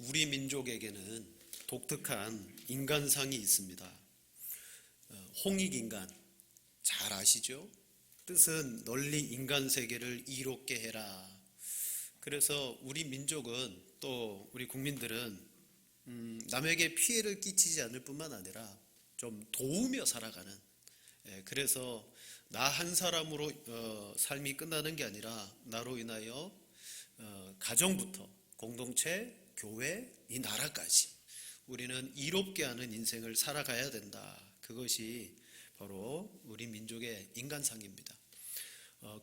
우리 민족에게는 독특한 인간상이 있습니다. 홍익인간, 잘 아시죠? 뜻은 널리 인간 세계를 이롭게 해라. 그래서 우리 민족은, 또 우리 국민들은 남에게 피해를 끼치지 않을 뿐만 아니라 좀 도우며 살아가는, 그래서 나 한 사람으로 삶이 끝나는 게 아니라 나로 인하여 가정부터 공동체, 교회, 이 나라까지 우리는 이롭게 하는 인생을 살아가야 된다. 그것이 바로 우리 민족의 인간상입니다.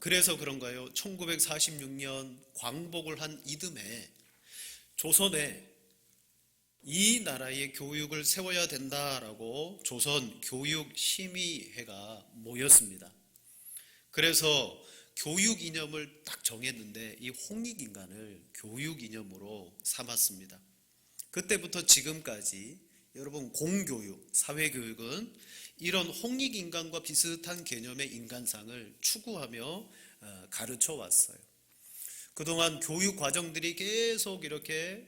그래서 그런가요? 1946년 광복을 한 이듬해 조선에 이 나라의 교육을 세워야 된다라고 조선교육심의회가 모였습니다. 그래서 교육 이념을 딱 정했는데 이 홍익인간을 교육 이념으로 삼았습니다. 그때부터 지금까지 여러분 공교육, 사회교육은 이런 홍익인간과 비슷한 개념의 인간상을 추구하며 가르쳐 왔어요. 그동안 교육 과정들이 계속 이렇게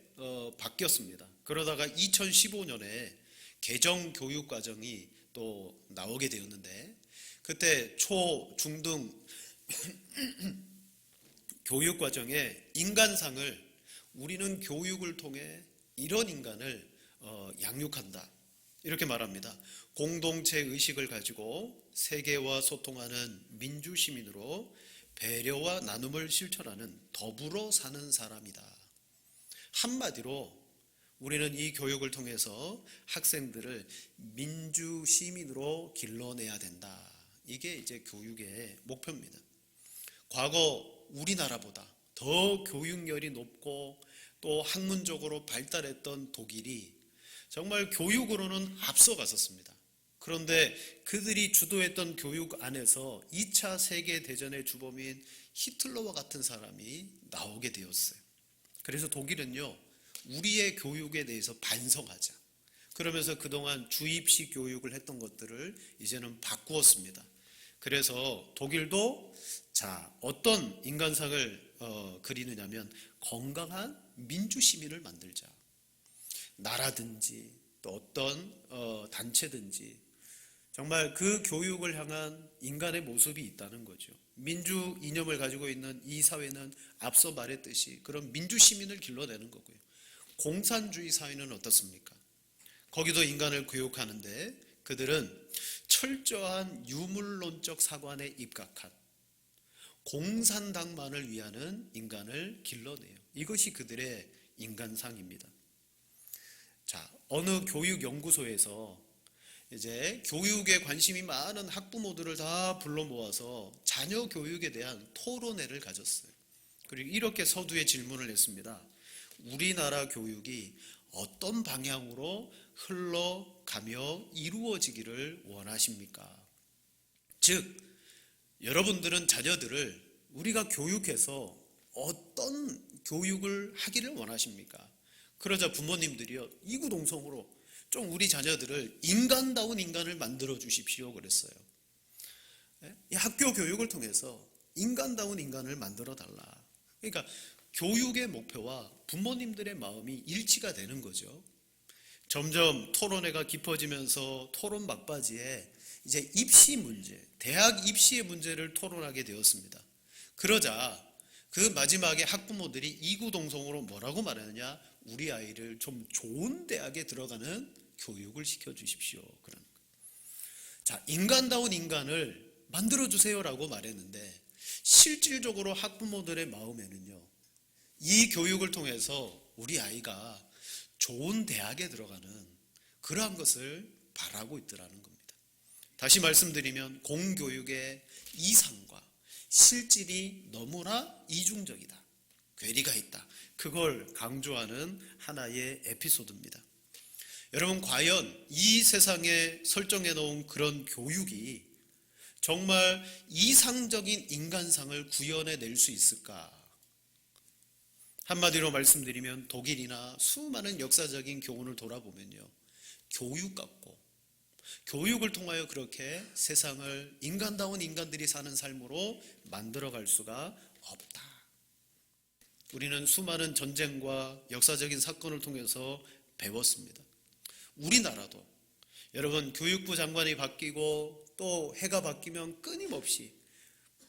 바뀌었습니다. 그러다가 2015년에 개정 교육 과정이 또 나오게 되었는데, 그때 초, 중등 교육 과정에 인간상을 우리는 교육을 통해 이런 인간을 양육한다, 이렇게 말합니다. 공동체 의식을 가지고 세계와 소통하는 민주시민으로 배려와 나눔을 실천하는 더불어 사는 사람이다. 한마디로 우리는 이 교육을 통해서 학생들을 민주시민으로 길러내야 된다. 이게 이제 교육의 목표입니다. 과거 우리나라보다 더 교육열이 높고 또 학문적으로 발달했던 독일이 정말 교육으로는 앞서갔었습니다. 그런데 그들이 주도했던 교육 안에서 2차 세계대전의 주범인 히틀러와 같은 사람이 나오게 되었어요. 그래서 독일은요, 우리의 교육에 대해서 반성하자, 그러면서 그동안 주입식 교육을 했던 것들을 이제는 바꾸었습니다. 그래서 독일도 어떤 인간상을 그리느냐면 건강한 민주시민을 만들자. 나라든지 또 어떤 단체든지 정말 그 교육을 향한 인간의 모습이 있다는 거죠. 민주 이념을 가지고 있는 이 사회는 앞서 말했듯이 그런 민주시민을 길러내는 거고요. 공산주의 사회는 어떻습니까? 거기도 인간을 교육하는데 그들은 철저한 유물론적 사관에 입각한 공산당만을 위하는 인간을 길러내요. 이것이 그들의 인간상입니다. 어느 교육연구소에서 이제 교육에 관심이 많은 학부모들을 다 불러 모아서 자녀 교육에 대한 토론회를 가졌어요. 그리고 이렇게 서두에 질문을 했습니다. 우리나라 교육이 어떤 방향으로 흘러가며 이루어지기를 원하십니까? 즉, 여러분들은 자녀들을 우리가 교육해서 어떤 교육을 하기를 원하십니까? 그러자 부모님들이요, 이구동성으로 좀 우리 자녀들을 인간다운 인간을 만들어 주십시오 그랬어요. 이 학교 교육을 통해서 인간다운 인간을 만들어 달라. 그러니까 교육의 목표와 부모님들의 마음이 일치가 되는 거죠. 점점 토론회가 깊어지면서 토론 막바지에 이제 입시 문제, 대학 입시의 문제를 토론하게 되었습니다. 그러자 그 마지막에 학부모들이 이구동성으로 뭐라고 말하느냐? 우리 아이를 좀 좋은 대학에 들어가는 교육을 시켜주십시오. 그런 거. 인간다운 인간을 만들어주세요라고 말했는데 실질적으로 학부모들의 마음에는요, 이 교육을 통해서 우리 아이가 좋은 대학에 들어가는 그러한 것을 바라고 있더라는 겁니다. 다시 말씀드리면 공교육의 이상과 실질이 너무나 이중적이다. 괴리가 있다. 그걸 강조하는 하나의 에피소드입니다. 여러분, 과연 이 세상에 설정해 놓은 그런 교육이 정말 이상적인 인간상을 구현해낼 수 있을까? 한마디로 말씀드리면 독일이나 수많은 역사적인 교훈을 돌아보면요, 교육 같고 교육을 통하여 그렇게 세상을 인간다운 인간들이 사는 삶으로 만들어갈 수가 없다. 우리는 수많은 전쟁과 역사적인 사건을 통해서 배웠습니다. 우리나라도 여러분 교육부 장관이 바뀌고 또 해가 바뀌면 끊임없이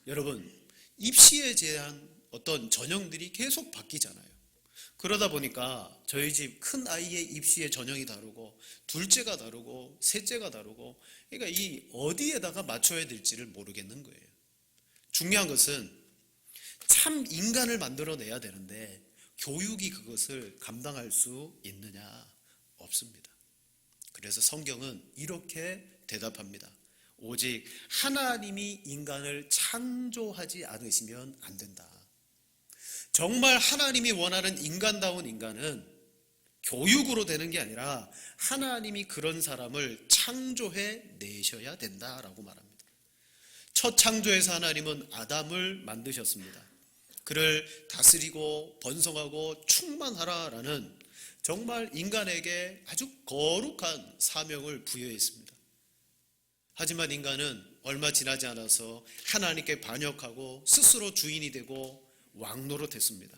여러분 입시에 대한 어떤 전형들이 계속 바뀌잖아요. 그러다 보니까 저희 집 큰 아이의 입시의 전형이 다르고 둘째가 다르고 셋째가 다르고 그러니까 이 어디에다가 맞춰야 될지를 모르겠는 거예요. 중요한 것은 참 인간을 만들어내야 되는데 교육이 그것을 감당할 수 있느냐? 없습니다. 그래서 성경은 이렇게 대답합니다. 오직 하나님이 인간을 창조하지 않으시면 안 된다. 정말 하나님이 원하는 인간다운 인간은 교육으로 되는 게 아니라 하나님이 그런 사람을 창조해 내셔야 된다라고 말합니다. 첫 창조에서 하나님은 아담을 만드셨습니다. 그를 다스리고 번성하고 충만하라라는 정말 인간에게 아주 거룩한 사명을 부여했습니다. 하지만 인간은 얼마 지나지 않아서 하나님께 반역하고 스스로 주인이 되고 왕노릇했습니다.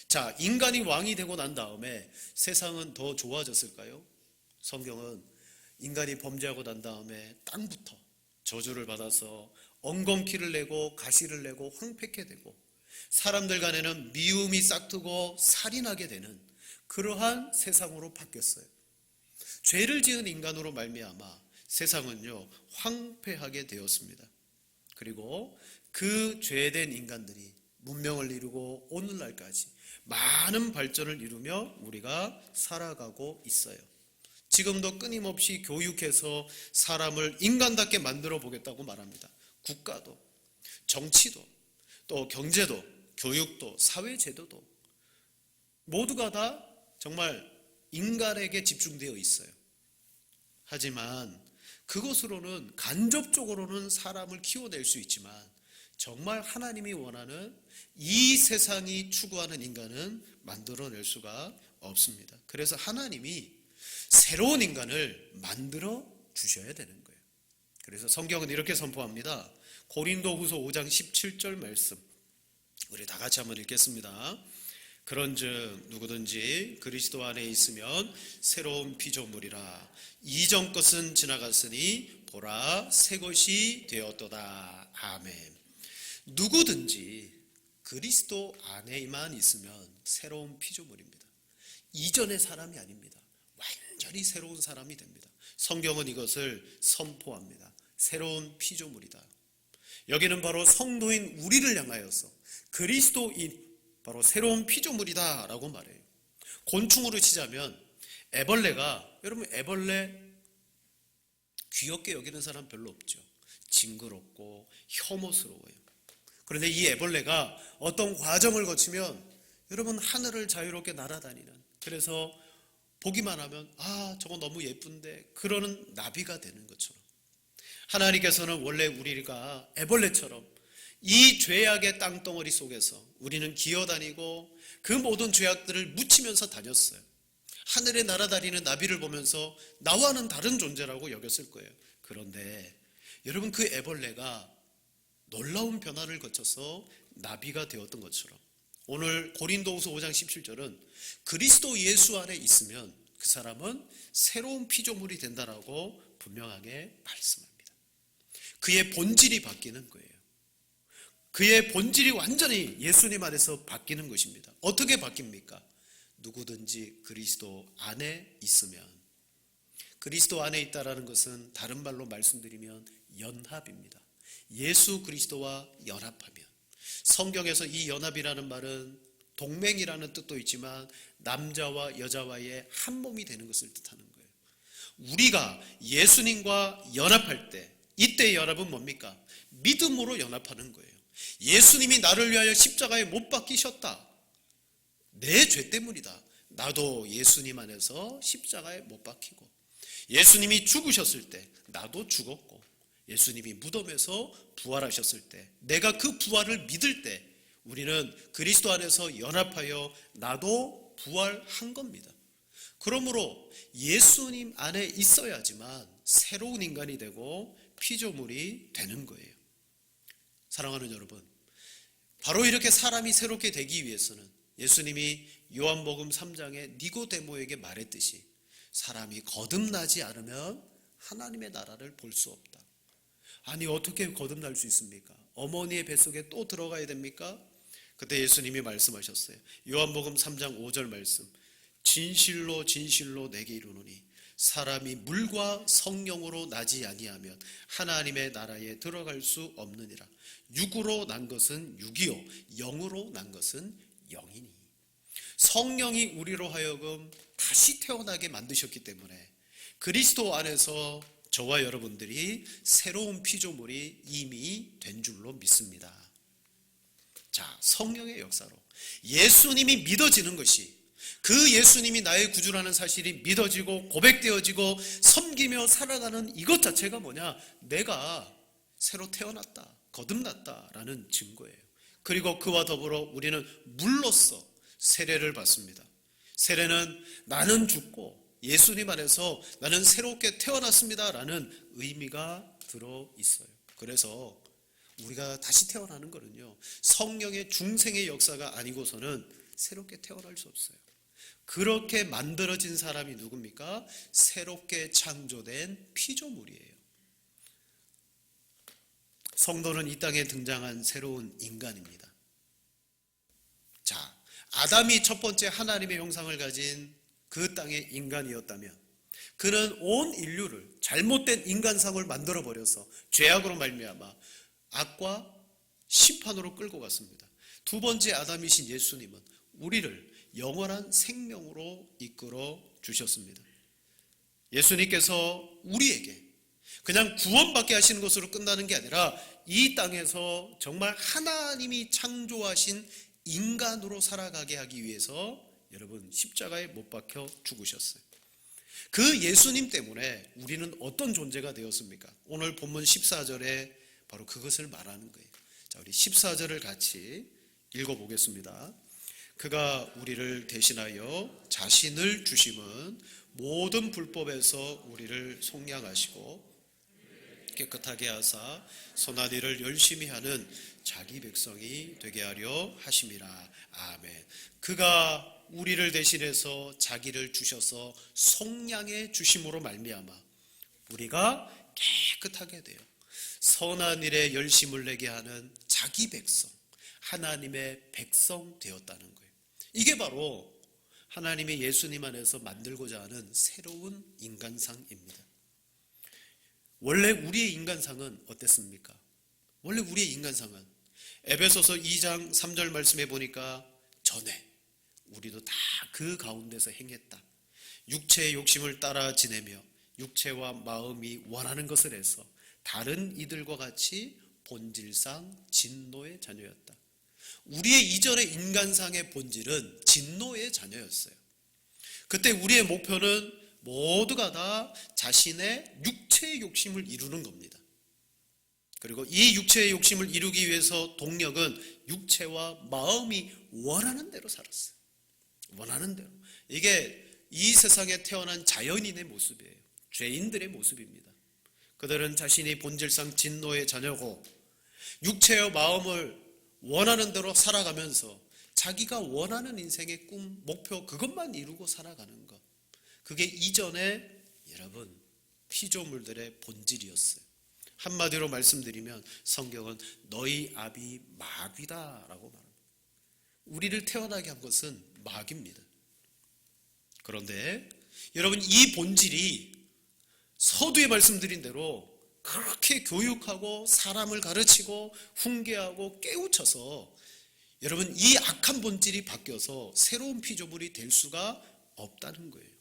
자, 인간이 왕이 되고 난 다음에 세상은 더 좋아졌을까요? 성경은 인간이 범죄하고 난 다음에 땅부터 저주를 받아서 엉겅퀴를 내고 가시를 내고 황폐케 되고 사람들 간에는 미움이 싹트고 살인하게 되는 그러한 세상으로 바뀌었어요. 죄를 지은 인간으로 말미암아 세상은요 황폐하게 되었습니다. 그리고 그 죄된 인간들이 문명을 이루고 오늘날까지 많은 발전을 이루며 우리가 살아가고 있어요. 지금도 끊임없이 교육해서 사람을 인간답게 만들어 보겠다고 말합니다. 국가도, 정치도, 또 경제도, 교육도, 사회제도도 모두가 다 정말 인간에게 집중되어 있어요. 하지만 그것으로는 간접적으로는 사람을 키워낼 수 있지만 정말 하나님이 원하는 이 세상이 추구하는 인간은 만들어낼 수가 없습니다. 그래서 하나님이 새로운 인간을 만들어 주셔야 되는 거예요. 그래서 성경은 이렇게 선포합니다. 고린도후서 5장 17절 말씀 우리 다 같이 한번 읽겠습니다. 그런즉 누구든지 그리스도 안에 있으면 새로운 피조물이라 이전 것은 지나갔으니 보라 새 것이 되었도다. 아멘. 누구든지 그리스도 안에만 있으면 새로운 피조물입니다. 이전의 사람이 아닙니다. 완전히 새로운 사람이 됩니다. 성경은 이것을 선포합니다. 새로운 피조물이다. 여기는 바로 성도인 우리를 향하여서 그리스도인 바로 새로운 피조물이다 라고 말해요. 곤충으로 치자면 애벌레가 여러분 애벌레 귀엽게 여기는 사람 별로 없죠. 징그럽고 혐오스러워요. 그런데 이 애벌레가 어떤 과정을 거치면 여러분 하늘을 자유롭게 날아다니는 그래서 보기만 하면 아 저거 너무 예쁜데 그러는 나비가 되는 것처럼 하나님께서는 원래 우리가 애벌레처럼 이 죄악의 땅덩어리 속에서 우리는 기어다니고 그 모든 죄악들을 묻히면서 다녔어요. 하늘에 날아다니는 나비를 보면서 나와는 다른 존재라고 여겼을 거예요. 그런데 여러분 그 애벌레가 놀라운 변화를 거쳐서 나비가 되었던 것처럼 오늘 고린도후서 5장 17절은 그리스도 예수 안에 있으면 그 사람은 새로운 피조물이 된다라고 분명하게 말씀합니다. 그의 본질이 바뀌는 거예요. 그의 본질이 완전히 예수님 안에서 바뀌는 것입니다. 어떻게 바뀝니까? 누구든지 그리스도 안에 있으면 그리스도 안에 있다라는 것은 다른 말로 말씀드리면 연합입니다. 예수 그리스도와 연합하면 성경에서 이 연합이라는 말은 동맹이라는 뜻도 있지만 남자와 여자와의 한 몸이 되는 것을 뜻하는 거예요. 우리가 예수님과 연합할 때 이때 연합은 뭡니까? 믿음으로 연합하는 거예요. 예수님이 나를 위하여 십자가에 못 박히셨다. 내 죄 때문이다. 나도 예수님 안에서 십자가에 못 박히고 예수님이 죽으셨을 때 나도 죽었고 예수님이 무덤에서 부활하셨을 때 내가 그 부활을 믿을 때 우리는 그리스도 안에서 연합하여 나도 부활한 겁니다. 그러므로 예수님 안에 있어야지만 새로운 인간이 되고 피조물이 되는 거예요. 사랑하는 여러분, 바로 이렇게 사람이 새롭게 되기 위해서는 예수님이 요한복음 3장에 니고데모에게 말했듯이 사람이 거듭나지 않으면 하나님의 나라를 볼 수 없다. 아니, 어떻게 거듭날 수 있습니까? 어머니의 뱃속에 또 들어가야 됩니까? 그때 예수님이 말씀하셨어요. 요한복음 3장 5절 말씀. 진실로 진실로 내게 이르노니 사람이 물과 성령으로 나지 아니하면 하나님의 나라에 들어갈 수 없느니라. 육으로 난 것은 육이요 영으로 난 것은 영이니. 성령이 우리로 하여금 다시 태어나게 만드셨기 때문에 그리스도 안에서 저와 여러분들이 새로운 피조물이 이미 된 줄로 믿습니다. 자, 성령의 역사로 예수님이 믿어지는 것이, 그 예수님이 나의 구주라는 사실이 믿어지고 고백되어지고 섬기며 살아가는 이것 자체가 뭐냐? 내가 새로 태어났다, 거듭났다라는 증거예요. 그리고 그와 더불어 우리는 물로써 세례를 받습니다. 세례는 나는 죽고 예수님 안에서 나는 새롭게 태어났습니다라는 의미가 들어있어요. 그래서 우리가 다시 태어나는 거는요, 성령의 중생의 역사가 아니고서는 새롭게 태어날 수 없어요. 그렇게 만들어진 사람이 누굽니까? 새롭게 창조된 피조물이에요. 성도는 이 땅에 등장한 새로운 인간입니다. 자, 아담이 첫 번째 하나님의 형상을 가진 그 땅의 인간이었다면 그는 온 인류를 잘못된 인간상을 만들어버려서 죄악으로 말미암아 악과 심판으로 끌고 갔습니다. 두 번째 아담이신 예수님은 우리를 영원한 생명으로 이끌어 주셨습니다. 예수님께서 우리에게 그냥 구원받게 하시는 것으로 끝나는 게 아니라 이 땅에서 정말 하나님이 창조하신 인간으로 살아가게 하기 위해서 여러분 십자가에 못 박혀 죽으셨어요. 그 예수님 때문에 우리는 어떤 존재가 되었습니까? 오늘 본문 14절에 바로 그것을 말하는 거예요. 자, 우리 14절을 같이 읽어보겠습니다. 그가 우리를 대신하여 자신을 주심은 모든 불법에서 우리를 속량하시고 깨끗하게 하사 선한 일을 열심히 하는 자기 백성이 되게 하려 하심이라. 아멘. 그가 우리를 대신해서 자기를 주셔서 속량해 주심으로 말미암아 우리가 깨끗하게 돼요. 선한 일에 열심을 내게 하는 자기 백성, 하나님의 백성 되었다는 거예요. 이게 바로 하나님의 예수님 안에서 만들고자 하는 새로운 인간상입니다. 원래 우리의 인간상은 어땠습니까? 원래 우리의 인간상은 에베소서 2장 3절 말씀해 보니까 전에 우리도 다 그 가운데서 행했다. 육체의 욕심을 따라 지내며 육체와 마음이 원하는 것을 해서 다른 이들과 같이 본질상 진노의 자녀였다. 우리의 이전의 인간상의 본질은 진노의 자녀였어요. 그때 우리의 목표는 모두가 다 자신의 육체의 욕심을 이루는 겁니다. 그리고 이 육체의 욕심을 이루기 위해서 동력은 육체와 마음이 원하는 대로 살았어요. 원하는 대로. 이게 이 세상에 태어난 자연인의 모습이에요. 죄인들의 모습입니다. 그들은 자신이 본질상 진노의 자녀고 육체와 마음을 원하는 대로 살아가면서 자기가 원하는 인생의 꿈, 목표 그것만 이루고 살아가는 것. 그게 이전에 여러분 피조물들의 본질이었어요. 한마디로 말씀드리면 성경은 너희 아비 마귀다라고 말합니다. 우리를 태어나게 한 것은 마귀입니다. 그런데 여러분 이 본질이 서두에 말씀드린 대로 그렇게 교육하고 사람을 가르치고 훈계하고 깨우쳐서 여러분 이 악한 본질이 바뀌어서 새로운 피조물이 될 수가 없다는 거예요.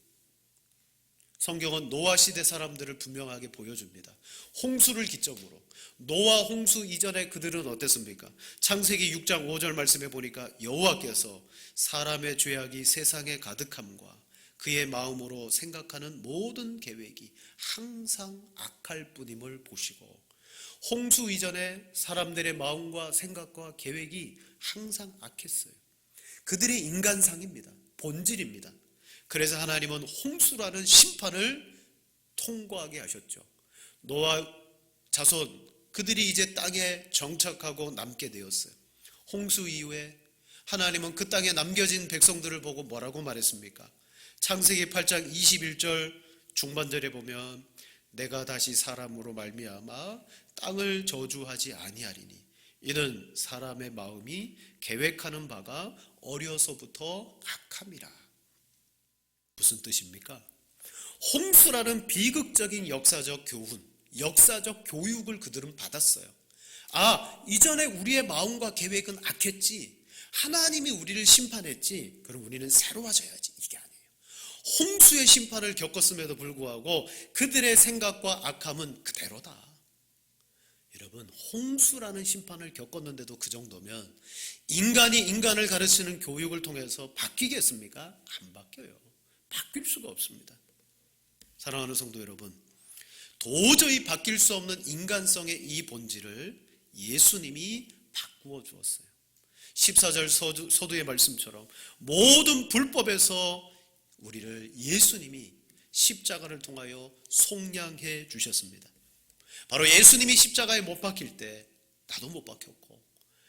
성경은 노아 시대 사람들을 분명하게 보여줍니다. 홍수를 기점으로 노아 홍수 이전에 그들은 어땠습니까? 창세기 6장 5절 말씀해 보니까 여호와께서 사람의 죄악이 세상에 가득함과 그의 마음으로 생각하는 모든 계획이 항상 악할 뿐임을 보시고 홍수 이전에 사람들의 마음과 생각과 계획이 항상 악했어요. 그들의 인간상입니다. 본질입니다. 그래서 하나님은 홍수라는 심판을 통과하게 하셨죠. 노아 자손 그들이 이제 땅에 정착하고 남게 되었어요. 홍수 이후에 하나님은 그 땅에 남겨진 백성들을 보고 뭐라고 말했습니까? 창세기 8장 21절 중반절에 보면 내가 다시 사람으로 말미암아 땅을 저주하지 아니하리니 이는 사람의 마음이 계획하는 바가 어려서부터 악함이라. 무슨 뜻입니까? 홍수라는 비극적인 역사적 교훈, 역사적 교육을 그들은 받았어요. 이전에 우리의 마음과 계획은 악했지, 하나님이 우리를 심판했지, 그럼 우리는 새로워져야지. 이게 아니에요. 홍수의 심판을 겪었음에도 불구하고 그들의 생각과 악함은 그대로다. 여러분, 홍수라는 심판을 겪었는데도 그 정도면 인간이 인간을 가르치는 교육을 통해서 바뀌겠습니까? 안 바뀌어요. 바뀔 수가 없습니다. 사랑하는 성도 여러분, 도저히 바뀔 수 없는 인간성의 이 본질을 예수님이 바꾸어 주었어요. 14절 서두의 말씀처럼 모든 불법에서 우리를 예수님이 십자가를 통하여 속량해 주셨습니다. 바로 예수님이 십자가에 못 박힐 때 나도 못 박혔고,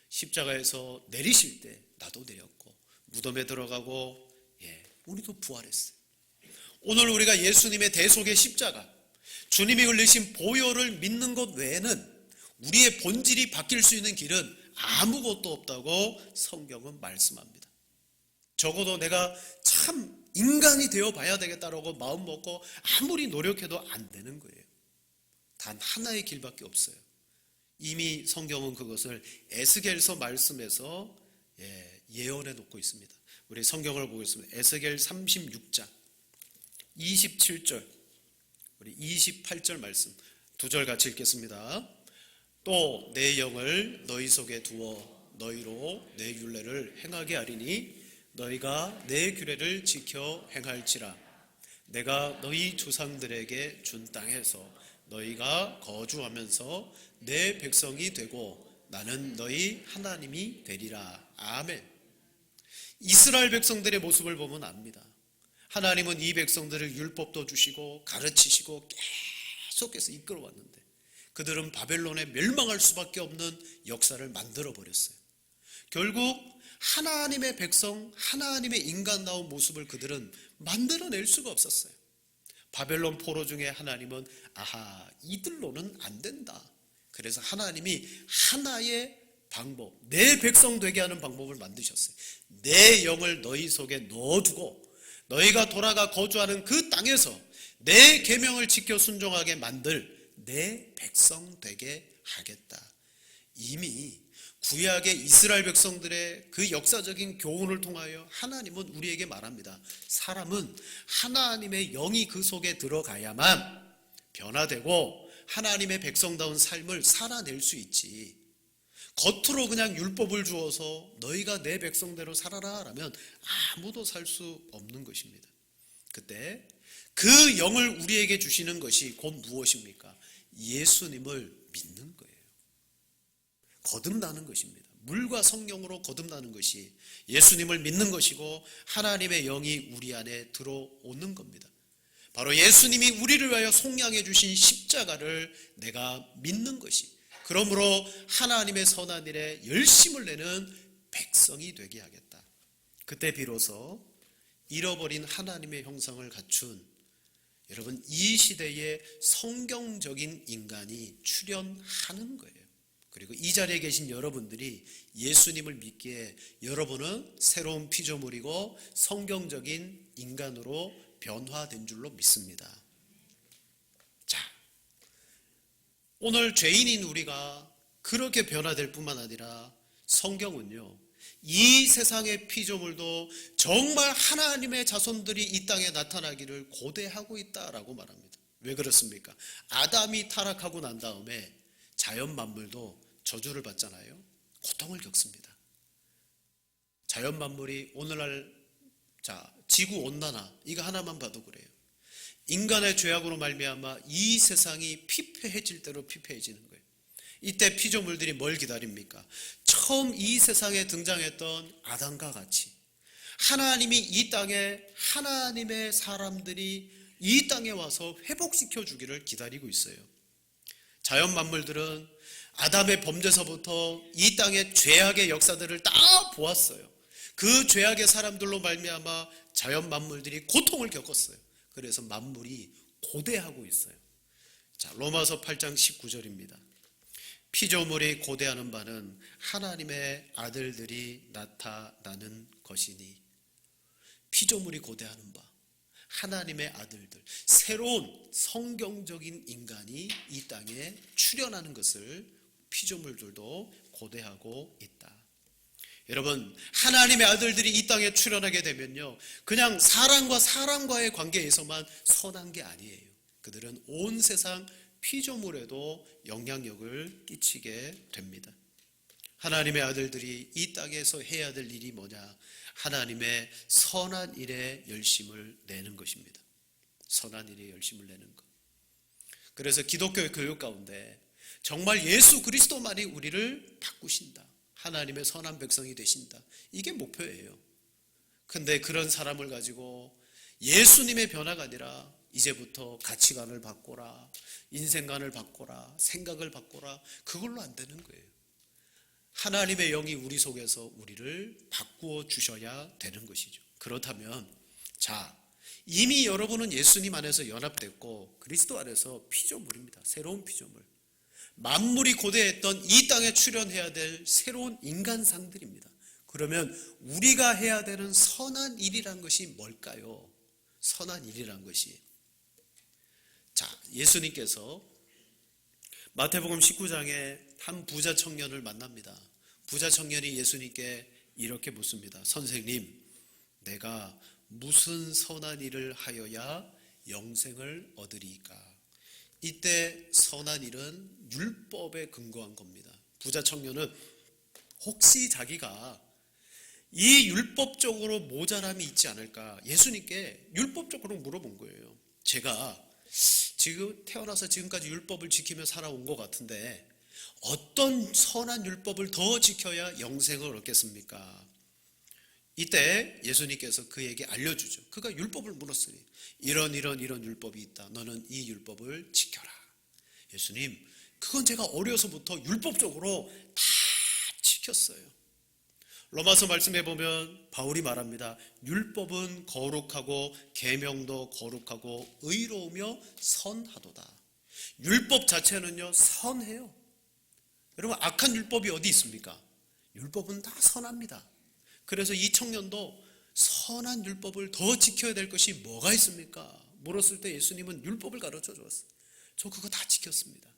십자가에서 내리실 때 나도 내렸고, 무덤에 들어가고, 우리도 부활했어요. 오늘 우리가 예수님의 대속의 십자가, 주님이 흘리신 보혈을 믿는 것 외에는 우리의 본질이 바뀔 수 있는 길은 아무것도 없다고 성경은 말씀합니다. 적어도 내가 참 인간이 되어 봐야 되겠다라고 마음 먹고 아무리 노력해도 안 되는 거예요. 단 하나의 길밖에 없어요. 이미 성경은 그것을 에스겔서 말씀에서 예언해 놓고 있습니다. 우리 성경을 보겠습니다. 에스겔 36장 27절, 우리 28절 말씀 두 절 같이 읽겠습니다. 또 내 영을 너희 속에 두어 너희로 내 율례를 행하게 하리니 너희가 내 규례를 지켜 행할지라. 내가 너희 조상들에게 준 땅에서 너희가 거주하면서 내 백성이 되고 나는 너희 하나님이 되리라. 아멘. 이스라엘 백성들의 모습을 보면 압니다. 하나님은 이 백성들을 율법도 주시고 가르치시고 계속해서 이끌어왔는데 그들은 바벨론에 멸망할 수밖에 없는 역사를 만들어버렸어요. 결국 하나님의 백성, 하나님의 인간다운 모습을 그들은 만들어낼 수가 없었어요. 바벨론 포로 중에 하나님은 이들로는 안 된다. 그래서 하나님이 하나의 방법, 내 백성 되게 하는 방법을 만드셨어요. 내 영을 너희 속에 넣어두고 너희가 돌아가 거주하는 그 땅에서 내 계명을 지켜 순종하게 만들 내 백성 되게 하겠다. 이미 구약의 이스라엘 백성들의 그 역사적인 교훈을 통하여 하나님은 우리에게 말합니다. 사람은 하나님의 영이 그 속에 들어가야만 변화되고 하나님의 백성다운 삶을 살아낼 수 있지. 겉으로 그냥 율법을 주어서 너희가 내 백성대로 살아라 라면 아무도 살 수 없는 것입니다. 그때 그 영을 우리에게 주시는 것이 곧 무엇입니까? 예수님을 믿는 거예요. 거듭나는 것입니다. 물과 성령으로 거듭나는 것이 예수님을 믿는 것이고 하나님의 영이 우리 안에 들어오는 겁니다. 바로 예수님이 우리를 위하여 속량해 주신 십자가를 내가 믿는 것이, 그러므로 하나님의 선한 일에 열심을 내는 백성이 되게 하겠다. 그때 비로소 잃어버린 하나님의 형상을 갖춘 여러분, 이 시대에 성경적인 인간이 출현하는 거예요. 그리고 이 자리에 계신 여러분들이 예수님을 믿기에 여러분은 새로운 피조물이고 성경적인 인간으로 변화된 줄로 믿습니다. 자, 오늘 죄인인 우리가 그렇게 변화될 뿐만 아니라 성경은요, 이 세상의 피조물도 정말 하나님의 자손들이 이 땅에 나타나기를 고대하고 있다라고 말합니다. 왜 그렇습니까? 아담이 타락하고 난 다음에 자연 만물도 저주를 받잖아요. 고통을 겪습니다. 자연 만물이 오늘날 지구 온난화 이거 하나만 봐도 그래요. 인간의 죄악으로 말미암아 이 세상이 피폐해질 대로 피폐해지는 거예요. 이때 피조물들이 뭘 기다립니까? 처음 이 세상에 등장했던 아담과 같이 하나님이 이 땅에 하나님의 사람들이 이 땅에 와서 회복시켜 주기를 기다리고 있어요. 자연 만물들은 아담의 범죄서부터 이 땅의 죄악의 역사들을 다 보았어요. 그 죄악의 사람들로 말미암아 자연 만물들이 고통을 겪었어요. 그래서 만물이 고대하고 있어요. 자, 로마서 8장 19절입니다. 피조물이 고대하는 바는 하나님의 아들들이 나타나는 것이니. 피조물이 고대하는 바, 하나님의 아들들, 새로운 성경적인 인간이 이 땅에 출현하는 것을 피조물들도 고대하고 있다. 여러분, 하나님의 아들들이 이 땅에 출현하게 되면요, 그냥 사람과 사람과의 관계에서만 선한 게 아니에요. 그들은 온 세상 피조물에도 영향력을 끼치게 됩니다. 하나님의 아들들이 이 땅에서 해야 될 일이 뭐냐? 하나님의 선한 일에 열심을 내는 것입니다. 선한 일에 열심을 내는 것. 그래서 기독교의 교육 가운데 정말 예수 그리스도만이 우리를 바꾸신다, 하나님의 선한 백성이 되신다, 이게 목표예요. 근데 그런 사람을 가지고 예수님의 변화가 아니라 이제부터 가치관을 바꿔라, 인생관을 바꿔라, 생각을 바꿔라, 그걸로 안 되는 거예요. 하나님의 영이 우리 속에서 우리를 바꾸어 주셔야 되는 것이죠. 그렇다면 자, 이미 여러분은 예수님 안에서 연합됐고 그리스도 안에서 피조물입니다. 새로운 피조물. 만물이 고대했던 이 땅에 출현해야 될 새로운 인간상들입니다. 그러면 우리가 해야 되는 선한 일이란 것이 뭘까요? 선한 일이란 것이, 자, 예수님께서 마태복음 19장에 한 부자 청년을 만납니다. 부자 청년이 예수님께 이렇게 묻습니다. 선생님, 내가 무슨 선한 일을 하여야 영생을 얻으리이까? 이때 선한 일은 율법에 근거한 겁니다. 부자 청년은 혹시 자기가 이 율법적으로 모자람이 있지 않을까 예수님께 율법적으로 물어본 거예요. 제가 지금 태어나서 지금까지 율법을 지키며 살아온 것 같은데 어떤 선한 율법을 더 지켜야 영생을 얻겠습니까? 이때 예수님께서 그에게 알려주죠. 그가 율법을 물었으니 이런 율법이 있다. 너는 이 율법을 지켜라. 예수님, 그건 제가 어려서부터 율법적으로 다 지켰어요. 로마서 말씀해 보면 바울이 말합니다. 율법은 거룩하고 계명도 거룩하고 의로우며 선하도다. 율법 자체는요, 선해요. 여러분, 악한 율법이 어디 있습니까? 율법은 다 선합니다. 그래서 이 청년도 선한 율법을 더 지켜야 될 것이 뭐가 있습니까? 물었을 때 예수님은 율법을 가르쳐 주었어요. 저 그거 다 지켰습니다.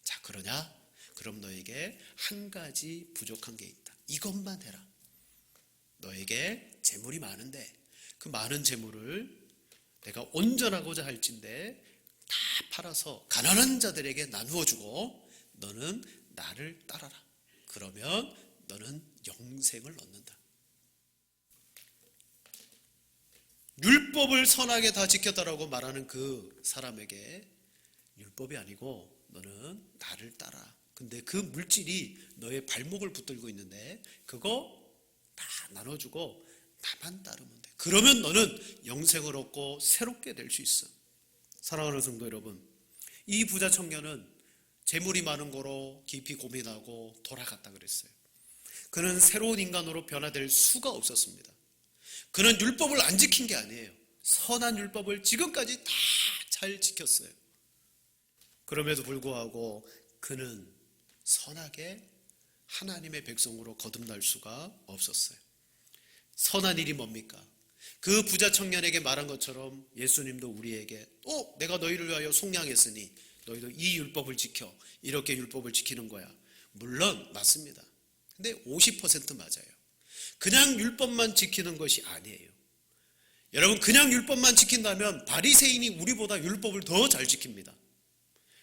자, 그러냐? 그럼 너에게 한 가지 부족한 게 있다. 이것만 해라. 너에게 재물이 많은데 그 많은 재물을 내가 온전하고자 할진대 다 팔아서 가난한 자들에게 나누어 주고 너는 나를 따라라. 그러면 너는 영생을 얻는다. 율법을 선하게 다 지켰다라고 말하는 그 사람에게 율법이 아니고 너는 나를 따라. 근데 그 물질이 너의 발목을 붙들고 있는데 그거 다 나눠주고 나만 따르면 돼. 그러면 너는 영생을 얻고 새롭게 될 수 있어. 사랑하는 성도 여러분, 이 부자 청년은 재물이 많은 거로 깊이 고민하고 돌아갔다 그랬어요. 그는 새로운 인간으로 변화될 수가 없었습니다. 그는 율법을 안 지킨 게 아니에요. 선한 율법을 지금까지 다 잘 지켰어요. 그럼에도 불구하고 그는 선하게 하나님의 백성으로 거듭날 수가 없었어요. 선한 일이 뭡니까? 그 부자 청년에게 말한 것처럼 예수님도 우리에게 내가 너희를 위하여 속량했으니 너희도 이 율법을 지켜. 이렇게 율법을 지키는 거야. 물론 맞습니다. 근데 50% 맞아요. 그냥 율법만 지키는 것이 아니에요. 여러분, 그냥 율법만 지킨다면 바리새인이 우리보다 율법을 더 잘 지킵니다.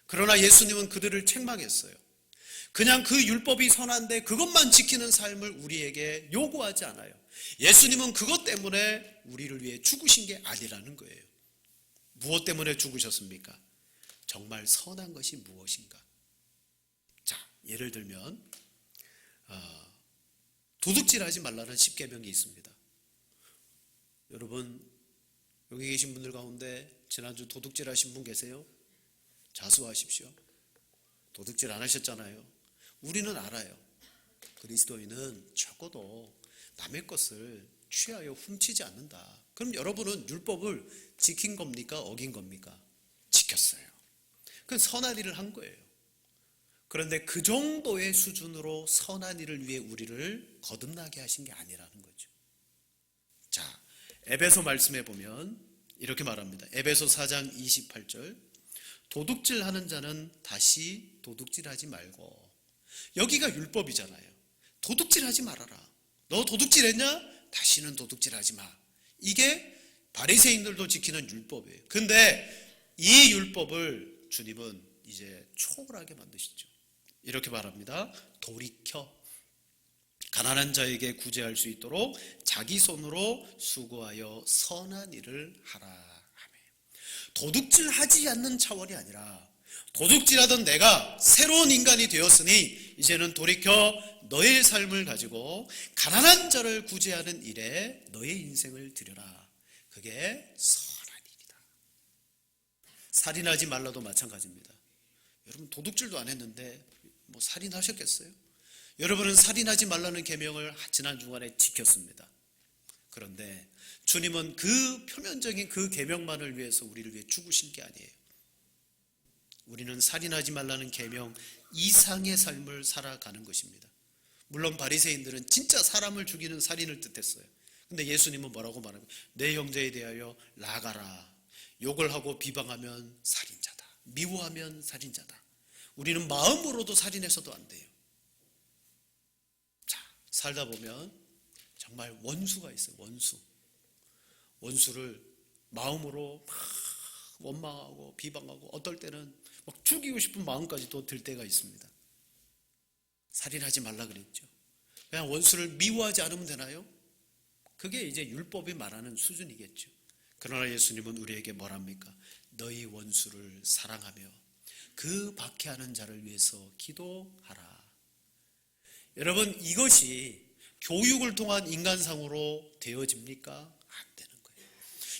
그러나 예수님은 그들을 책망했어요. 그냥 그 율법이 선한데 그것만 지키는 삶을 우리에게 요구하지 않아요. 예수님은 그것 때문에 우리를 위해 죽으신 게 아니라는 거예요. 무엇 때문에 죽으셨습니까? 정말 선한 것이 무엇인가? 자, 예를 들면 도둑질하지 말라는 10계명이 있습니다. 여러분, 여기 계신 분들 가운데 지난주 도둑질 하신 분 계세요? 자수하십시오. 도둑질 안 하셨잖아요. 우리는 알아요. 그리스도인은 적어도 남의 것을 취하여 훔치지 않는다. 그럼 여러분은 율법을 지킨 겁니까? 어긴 겁니까? 지켰어요. 그건 선한 일을 한 거예요. 그런데 그 정도의 수준으로 선한 일을 위해 우리를 거듭나게 하신 게 아니라는 거죠. 자, 에베소 말씀해 보면 이렇게 말합니다. 에베소 4장 28절, 도둑질하는 자는 다시 도둑질하지 말고. 여기가 율법이잖아요. 도둑질하지 말아라. 너 도둑질했냐? 다시는 도둑질하지 마. 이게 바리새인들도 지키는 율법이에요. 근데 이 율법을 주님은 이제 초월하게 만드시죠. 이렇게 말합니다. 돌이켜 가난한 자에게 구제할 수 있도록 자기 손으로 수고하여 선한 일을 하라 하며, 도둑질하지 않는 차원이 아니라 도둑질하던 내가 새로운 인간이 되었으니 이제는 돌이켜 너의 삶을 가지고 가난한 자를 구제하는 일에 너의 인생을 들여라. 그게 선한 일이다. 살인하지 말라도 마찬가지입니다. 여러분 도둑질도 안 했는데 뭐 살인하셨겠어요? 여러분은 살인하지 말라는 계명을 지난 주간에 지켰습니다. 그런데 주님은 그 표면적인 그 계명만을 위해서 우리를 위해 죽으신 게 아니에요. 우리는 살인하지 말라는 계명 이상의 삶을 살아가는 것입니다. 물론 바리새인들은 진짜 사람을 죽이는 살인을 뜻했어요. 근데 예수님은 뭐라고 말합니까? 내 형제에 대하여 나가라. 욕을 하고 비방하면 살인자다. 미워하면 살인자다. 우리는 마음으로도 살인해서도 안 돼요. 자, 살다 보면 정말 원수가 있어요. 원수를 마음으로 막 원망하고 비방하고 어떨 때는 막 죽이고 싶은 마음까지도 들 때가 있습니다. 살인하지 말라 그랬죠. 그냥 원수를 미워하지 않으면 되나요? 그게 이제 율법이 말하는 수준이겠죠. 그러나 예수님은 우리에게 뭐랍니까? 너희 원수를 사랑하며 그 박해하는 자를 위해서 기도하라. 여러분, 이것이 교육을 통한 인간상으로 되어집니까? 안 되는 거예요.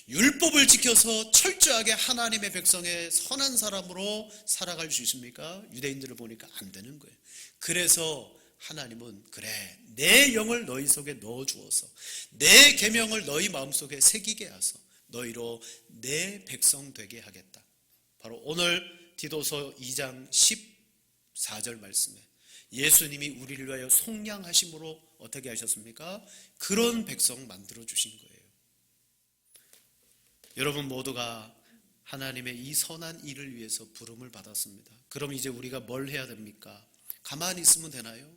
율법을 지켜서 철저하게 하나님의 백성의 선한 사람으로 살아갈 수 있습니까? 유대인들을 보니까 안 되는 거예요. 그래서 하나님은 그래, 내 영을 너희 속에 넣어주어서 내 계명을 너희 마음속에 새기게 하소 너희로 내 백성 되게 하겠다. 바로 오늘 디도서 2장 14절 말씀에 예수님이 우리를 위하여 속량하심으로 어떻게 하셨습니까? 그런 백성 만들어 주신 거예요. 여러분 모두가 하나님의 이 선한 일을 위해서 부름을 받았습니다. 그럼 이제 우리가 뭘 해야 됩니까? 가만히 있으면 되나요?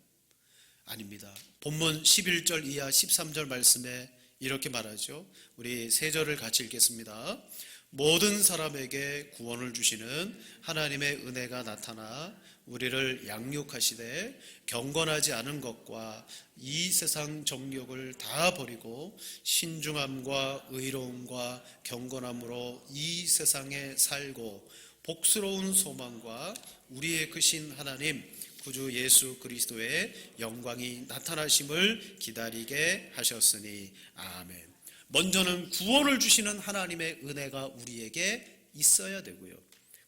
아닙니다. 본문 11절 이하 13절 말씀에 이렇게 말하죠. 우리 세 절을 같이 읽겠습니다. 모든 사람에게 구원을 주시는 하나님의 은혜가 나타나 우리를 양육하시되 경건하지 않은 것과 이 세상 정욕을 다 버리고 신중함과 의로움과 경건함으로 이 세상에 살고 복스러운 소망과 우리의 크신 하나님 구주 예수 그리스도의 영광이 나타나심을 기다리게 하셨으니 아멘. 먼저는 구원을 주시는 하나님의 은혜가 우리에게 있어야 되고요.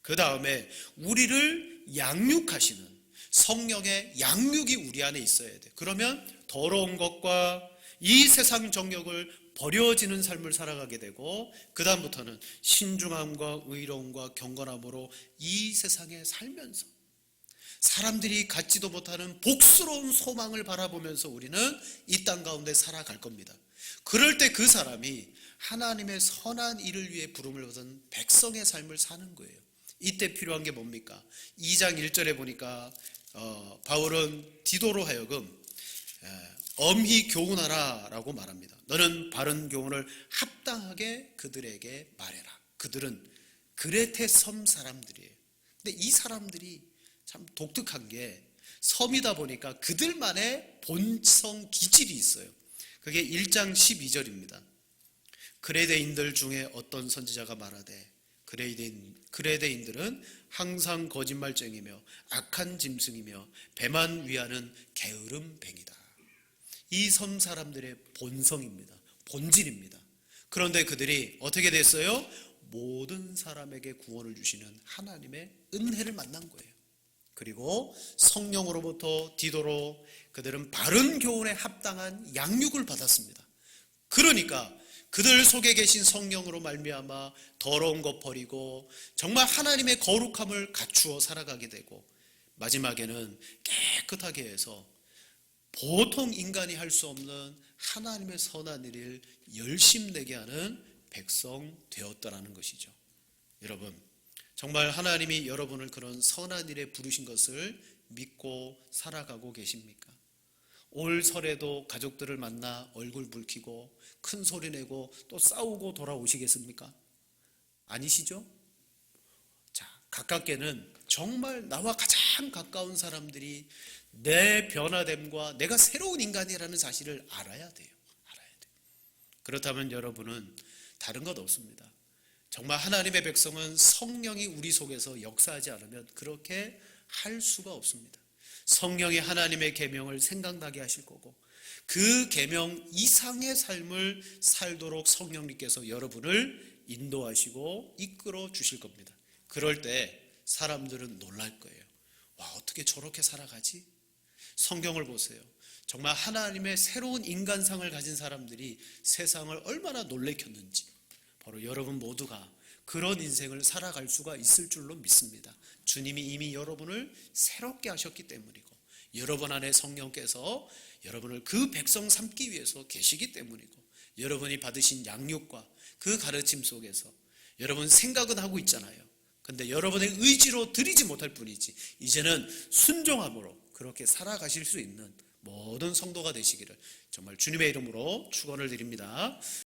그 다음에 우리를 양육하시는 성령의 양육이 우리 안에 있어야 돼. 그러면 더러운 것과 이 세상 정욕을 버려지는 삶을 살아가게 되고, 그 다음부터는 신중함과 의로움과 경건함으로 이 세상에 살면서 사람들이 갖지도 못하는 복스러운 소망을 바라보면서 우리는 이 땅 가운데 살아갈 겁니다. 그럴 때 그 사람이 하나님의 선한 일을 위해 부름을 받은 백성의 삶을 사는 거예요. 이때 필요한 게 뭡니까? 2장 1절에 보니까 바울은 디도로 하여금 엄히 교훈하라 라고 말합니다. 너는 바른 교훈을 합당하게 그들에게 말해라. 그들은 그레테 섬 사람들이에요. 근데 이 사람들이 참 독특한 게 섬이다 보니까 그들만의 본성 기질이 있어요. 그게 1장 12절입니다. 그레데인들 중에 어떤 선지자가 말하되 그레데인들은 항상 거짓말쟁이며 악한 짐승이며 배만 위하는 게으름뱅이다. 이 섬 사람들의 본성입니다. 본질입니다. 그런데 그들이 어떻게 됐어요? 모든 사람에게 구원을 주시는 하나님의 은혜를 만난 거예요. 그리고 성령으로부터 디도로 그들은 바른 교훈에 합당한 양육을 받았습니다. 그러니까 그들 속에 계신 성령으로 말미암아 더러운 것 버리고 정말 하나님의 거룩함을 갖추어 살아가게 되고 마지막에는 깨끗하게 해서 보통 인간이 할 수 없는 하나님의 선한 일을 열심내게 하는 백성 되었다라는 것이죠. 여러분, 정말 하나님이 여러분을 그런 선한 일에 부르신 것을 믿고 살아가고 계십니까? 올 설에도 가족들을 만나 얼굴 붉히고 큰 소리 내고 또 싸우고 돌아오시겠습니까? 아니시죠? 자, 가깝게는 정말 나와 가장 가까운 사람들이 내 변화됨과 내가 새로운 인간이라는 사실을 알아야 돼요. 그렇다면 여러분은 다른 것 없습니다. 정말 하나님의 백성은 성령이 우리 속에서 역사하지 않으면 그렇게 할 수가 없습니다. 성령이 하나님의 계명을 생각나게 하실 거고 그 계명 이상의 삶을 살도록 성령님께서 여러분을 인도하시고 이끌어 주실 겁니다. 그럴 때 사람들은 놀랄 거예요. 와, 어떻게 저렇게 살아가지? 성경을 보세요. 정말 하나님의 새로운 인간상을 가진 사람들이 세상을 얼마나 놀래켰는지 바로 여러분 모두가 그런 인생을 살아갈 수가 있을 줄로 믿습니다. 주님이 이미 여러분을 새롭게 하셨기 때문이고 여러분 안에 성령께서 여러분을 그 백성 삼기 위해서 계시기 때문이고 여러분이 받으신 양육과 그 가르침 속에서 여러분 생각은 하고 있잖아요. 근데 여러분의 의지로 드리지 못할 뿐이지 이제는 순종함으로 그렇게 살아가실 수 있는 모든 성도가 되시기를 정말 주님의 이름으로 축원을 드립니다.